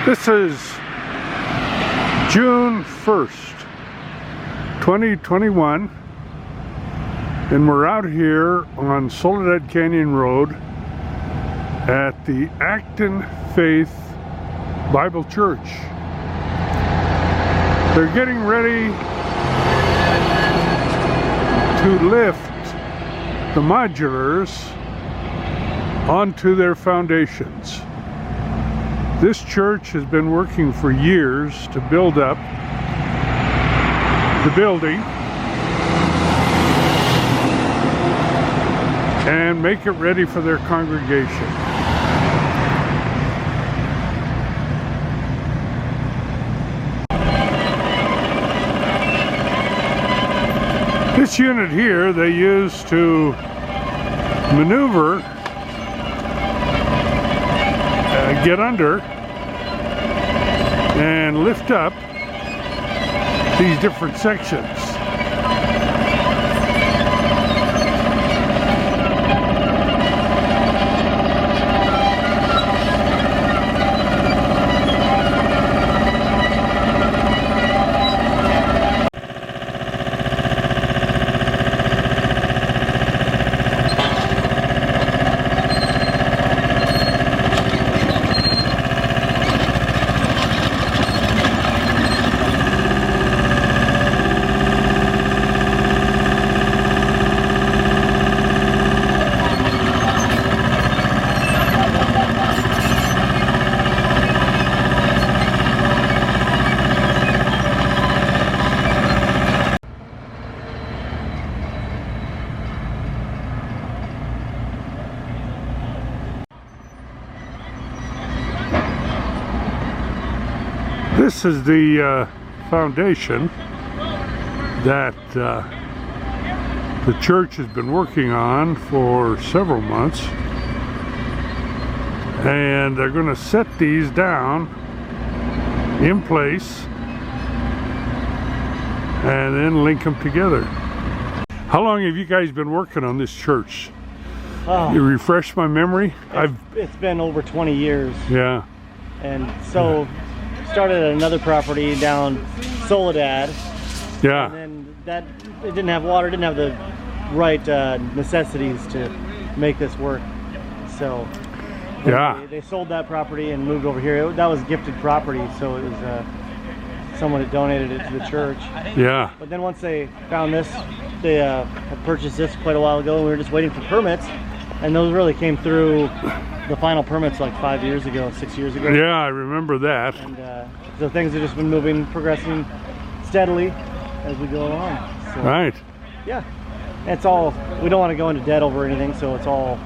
This is June 1st, 2021, and we're out here on Soledad Canyon Road at the Acton Faith Bible Church. They're getting ready to lift the modulars onto their foundations. This church has been working for years to build up the building and make it ready for their congregation. This unit here they use to maneuver, get under and lift up these different sections. This is the foundation that the church has been working on for several months, and they're going to set these down in place and then link them together. How long have you guys been working on this church? You refresh my memory? It's been over 20 years. Yeah. And so started at another property down Soledad. Yeah. And then it didn't have water, didn't have the right necessities to make this work. So yeah, they sold that property and moved over here. That was gifted property, so it was someone had donated it to the church. Yeah. But then once they found this, they had purchased this quite a while ago, and we were just waiting for permits, and those really came through. The final permits like 5 years ago, 6 years ago. Yeah, I remember that. And so things have just been moving, progressing steadily as we go along. So, right. Yeah. It's all, we don't want to go into debt over anything, so it's all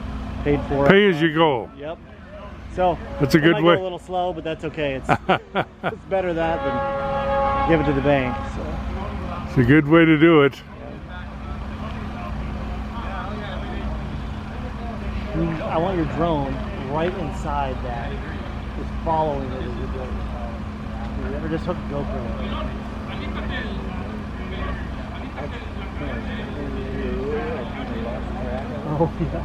paid for. Pay as you go. Yep. So that's a good way. Go a little slow, but that's okay. It's better that than give it to the bank. So. It's a good way to do it. I want your drone right inside that, just following it as you go. Or just hook a GoPro. Oh yeah.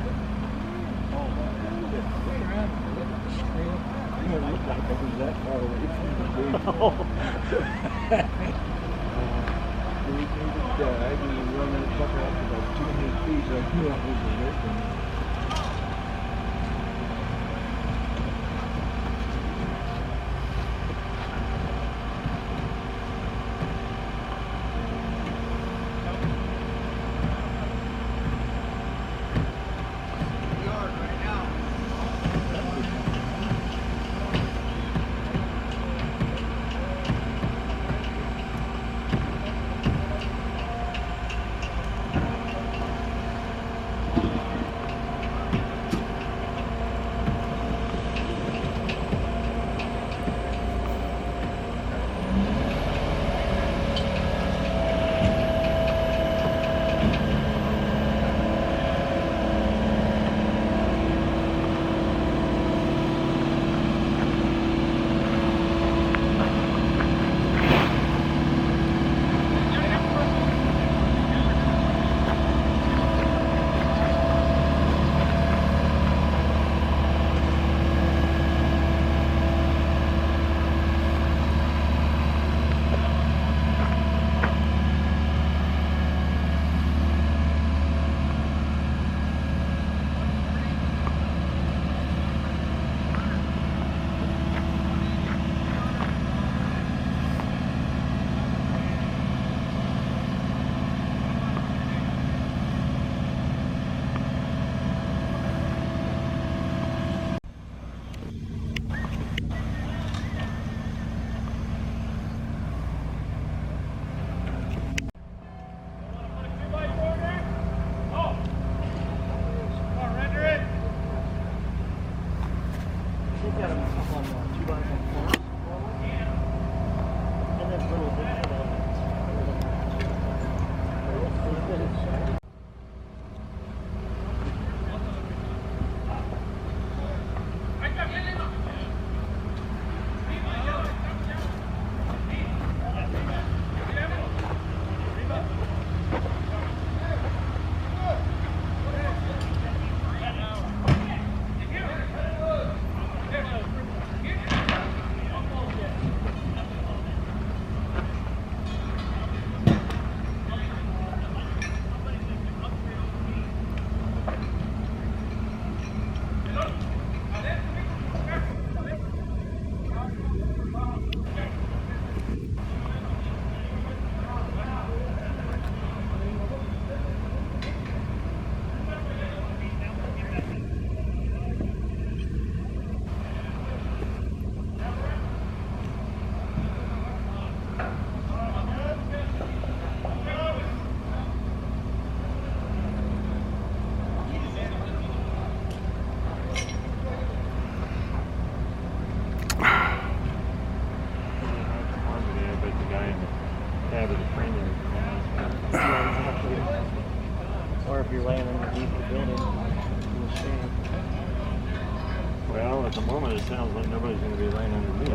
got a couple on 2x4s. And then little bits of or if you're laying underneath the building in the shade. Well, at the moment it sounds like nobody's going to be laying underneath.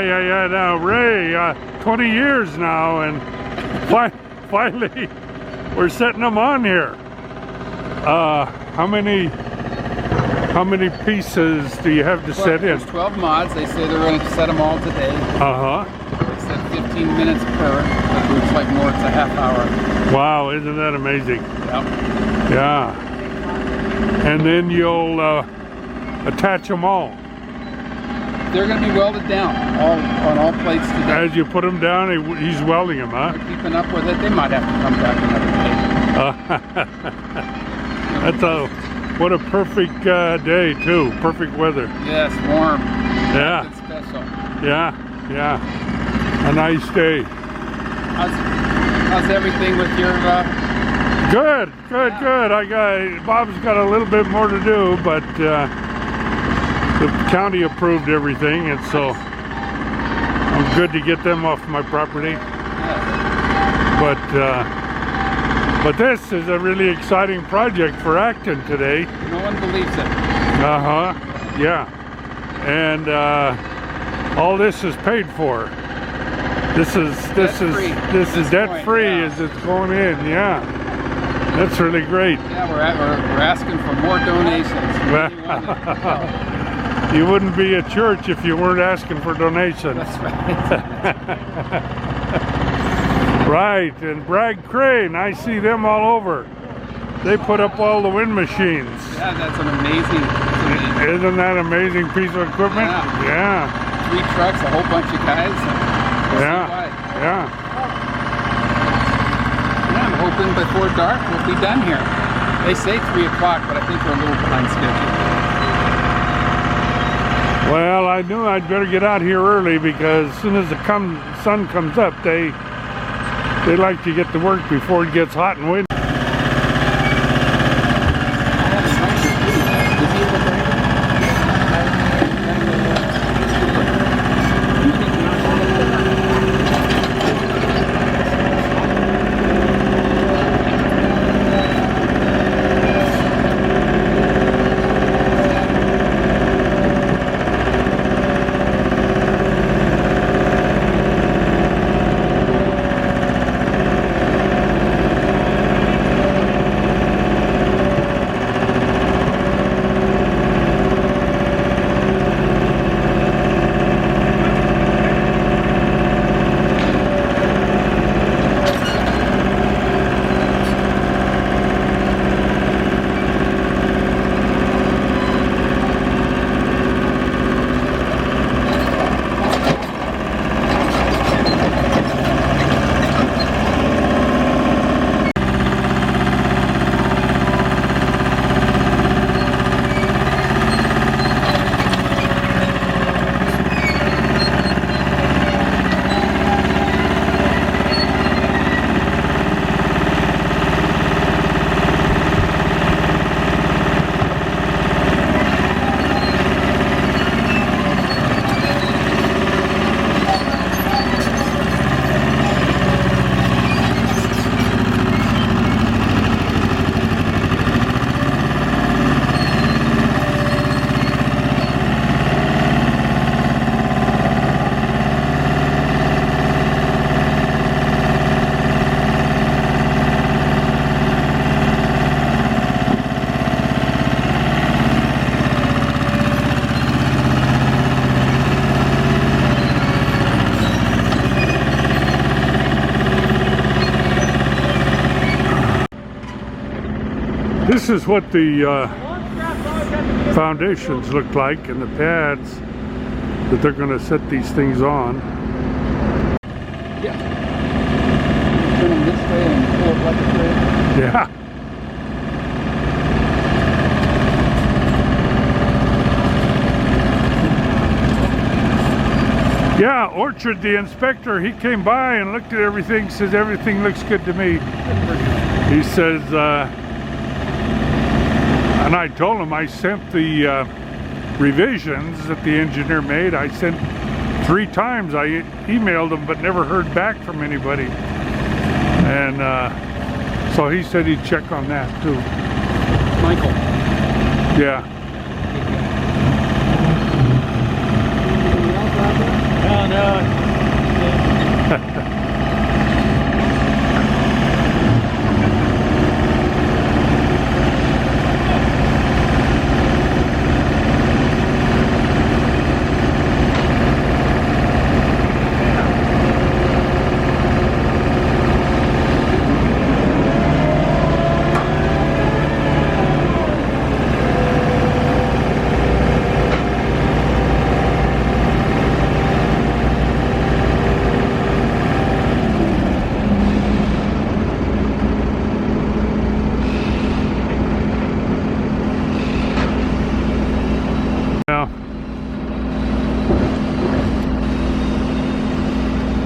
Yeah, now Ray, 20 years now, and finally we're setting them on here. How many pieces do you have to set in? There's 12 mods. They say they're going to set them all today. They said 15 minutes per. It looks like more. It's a half hour. Wow, isn't that amazing? Yep. Yeah. And then you'll attach them all. They're going to be welded down on all plates today. As you put them down, he's welding them, huh? They're keeping up with it. They might have to come back another day. What a perfect day too. Perfect weather. Yes, warm. Yeah. It's special. Yeah. A nice day. How's everything with your? Good. Bob's got a little bit more to do, but the county approved everything, and so I'm good to get them off my property. But this is a really exciting project for Acton today. No one believes it. Yeah. And all this is paid for. This is debt free as it's going in. Yeah. That's really great. Yeah, we're asking for more donations. You wouldn't be a church if you weren't asking for donations. That's right. Right, and Bragg Crane, I see them all over. They put up all the wind machines. Yeah, that's an amazing. Isn't that an amazing piece of equipment? Yeah. 3 trucks, a whole bunch of guys. Yeah. I'm hoping before dark we'll be done here. They say 3 o'clock, but I think we're a little behind schedule. Well, I knew I'd better get out here early because as soon as the sun comes up, they like to get to work before it gets hot and windy. This is what the foundations look like and the pads that they're going to set these things on. Yeah. Turn them this way and pull it like a thread. Yeah. Yeah, Orchard, the inspector, he came by and looked at everything, says everything looks good to me. He says, and I told him I sent the revisions that the engineer made. I sent 3 times. I emailed them but never heard back from anybody. And so he said he'd check on that too. Michael. Yeah. No.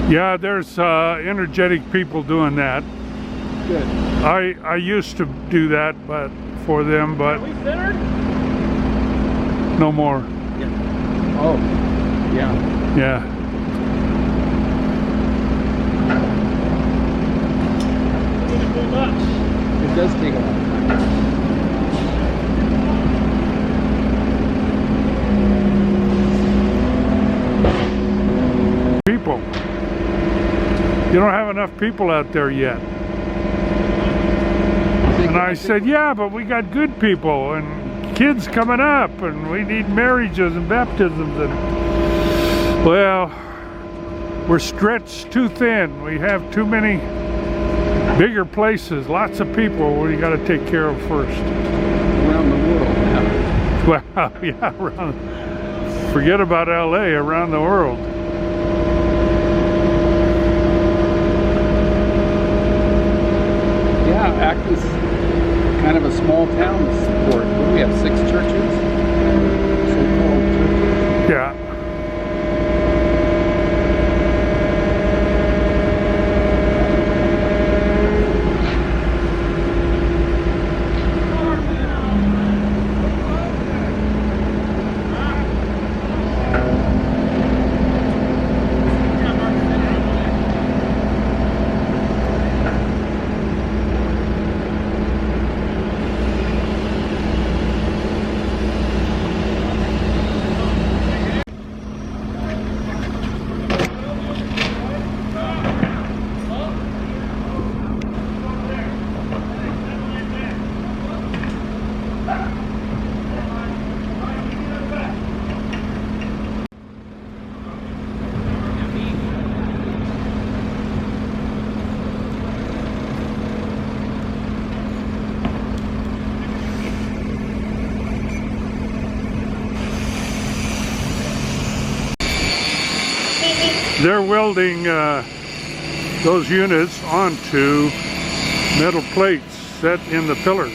Yeah, there's energetic people doing that. Good. I used to do that, but for them, but Are we centered? no more. Oh, yeah. Yeah. It does take a long time. People. You don't have enough people out there yet. And I said, yeah, but we got good people and kids coming up and we need marriages and baptisms and, well, we're stretched too thin. We have too many bigger places, lots of people we got to take care of first. Around the world now. Well, yeah, around, forget about LA, around the world. Yeah, Acton's kind of a small town to support. What do we have, 6 churches? So-called churches. Yeah. They're welding those units onto metal plates set in the pillars.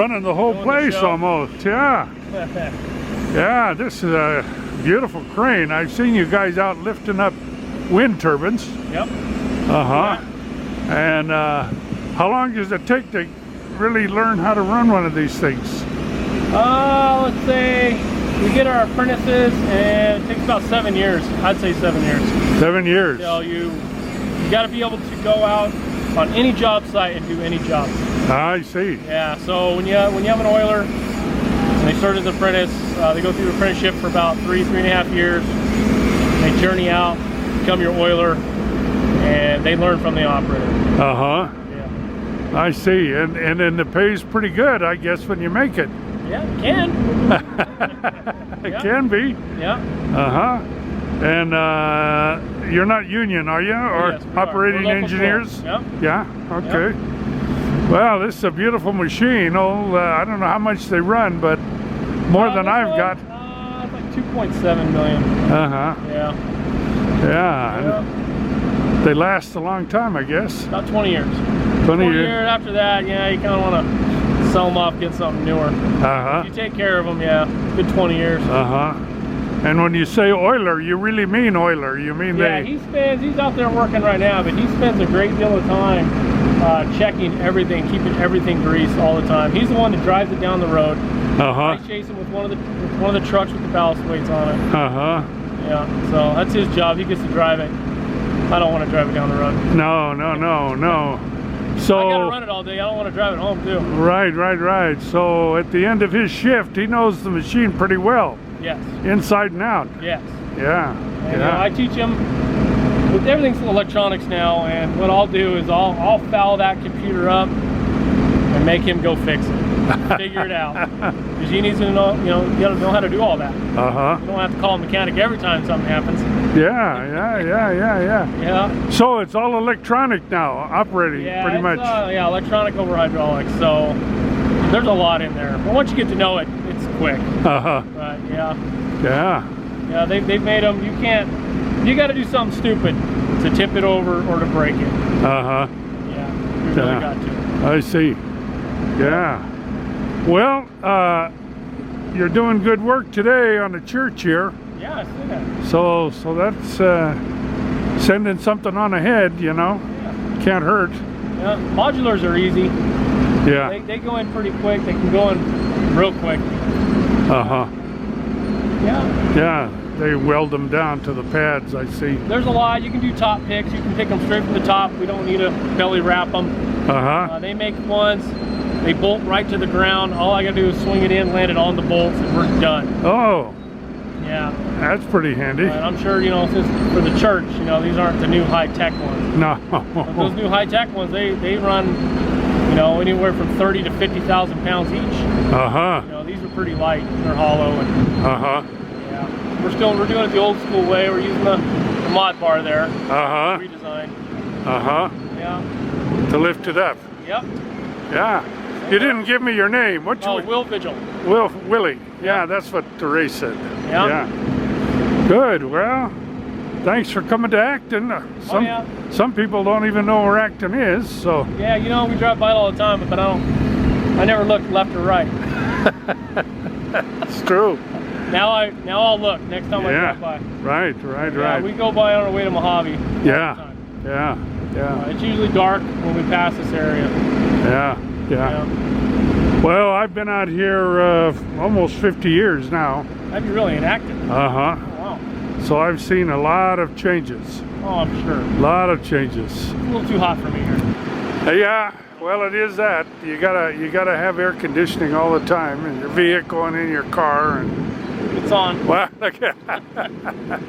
running the whole Doing the place show. almost. Yeah. Yeah, this is a beautiful crane. I've seen you guys out lifting up wind turbines. Yep. Uh-huh. And how long does it take to really learn how to run one of these things? Let's say we get our apprentices, and it takes about 7 years. I'd say 7 years. 7 years. So you got to be able to go out on any job site and do any job. I see. Yeah. So when you have an oiler, and they start as an apprentice, they go through apprenticeship for about 3.5 years. They journey out, become your oiler, and they learn from the operator. Uh-huh. Yeah. I see. And then the pay's pretty good, I guess, when you make it. Yeah, it can. It Yeah. can be. Yeah. Uh-huh. And you're not union, are you? Or Yes, we are. operating We're local engineers? 12. Yeah, okay. Well, this is a beautiful machine. Oh, I don't know how much they run, but more than This I've one, got. It's like 2.7 million. Uh-huh. Yeah. Yeah. Yeah. They last a long time, I guess. About 20 years. 20 years. years after that, yeah, you kind of want to sell them off, get something newer. Uh-huh. If you take care of them, yeah, good 20 years. Uh-huh. And when you say oiler, you really mean oiler. You mean Yeah, he's out there working right now, but he spends a great deal of time checking everything, keeping everything greased all the time. He's the one that drives it down the road. Uh-huh. I chase him with one of the trucks with the ballast weights on it. Uh-huh. Yeah, so that's his job. He gets to drive it. I don't want to drive it down the road. No. So I gotta run it all day. I don't want to drive it home too. Right. So at the end of his shift, he knows the machine pretty well, Yes. inside and out. Yes. Yeah. And, you know, I teach him with everything's electronics now, and what I'll do is I'll foul that computer up and make him go fix it, figure it out, because he needs to know. You gotta know how to do all that. Uh-huh. You don't have to call a mechanic every time something happens. Yeah. Yeah. So it's all electronic now, operating Yeah. pretty much. Yeah, electronic over hydraulics. So there's a lot in there. But once you get to know it, it's quick. Uh-huh. But yeah. Yeah. Yeah, they've made them. You got to do something stupid to tip it over or to break it. Uh-huh. Yeah, you really got to. I see. Yeah. Well, you're doing good work today on the church here. Yeah, I see that. So that's sending something on ahead, Yeah. Can't hurt. Yeah, modulars are easy. Yeah. They go in pretty quick. They can go in real quick. Uh-huh. Yeah. Yeah. They weld them down to the pads, I see. There's a lot. You can do top picks. You can pick them straight from the top. We don't need to belly wrap them. Uh-huh. They make ones. They bolt right to the ground. All I gotta do is swing it in, land it on the bolts, and we're done. Oh, Yeah. that's pretty handy. And I'm sure, since for the church, these aren't the new high-tech ones. No. But those new high-tech ones, they run, anywhere from 30 to 50,000 pounds each. Uh-huh. These are pretty light. They're hollow. And, Uh-huh. yeah. We're doing it the old school way. We're using the mod bar there. Uh-huh. Redesign. Uh-huh. Yeah. To lift it up. Yep. Yeah. You didn't give me your name. What's Oh, your Will Vigil. Willie. Yeah, that's what Ray said. Yeah. Good. Well, thanks for coming to Acton. Some people don't even know where Acton is, so. Yeah, we drive by it all the time, but I never look left or right. It's true. Now I'll look next time I drive by. Right. Yeah, we go by on our way to Mojave. all the Yeah. time. Yeah. It's usually dark when we pass this area. Yeah. Well, I've been out here almost 50 years now. Have you really in Acton? Uh-huh. Oh, wow. So I've seen a lot of changes. Oh, I'm sure. A lot of changes. It's a little too hot for me here. Yeah, well, it is that. You gotta have air conditioning all the time in your vehicle and in your car. And It's on. well, I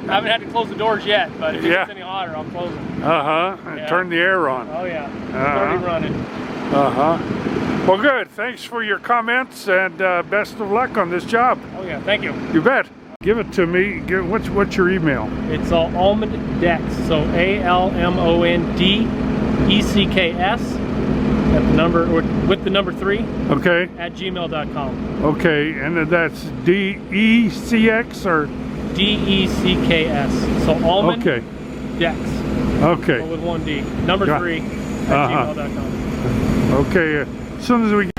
haven't had to close the doors yet, but if it Yeah. gets any hotter, I'll close them. and Yeah. turn the air on. Oh yeah. It's already running. Well, good. Thanks for your comments and best of luck on this job. Oh yeah. Thank you. You bet. Give it to me. What's your email? It's Almond Decks. So ALMONDECKS. At the number with the number 3 Okay. at gmail.com. Okay, and that's DECX or DECKS. So Almond okay. Decks. Okay. With one D. Number Got- 3 at gmail.com. Okay. As soon as we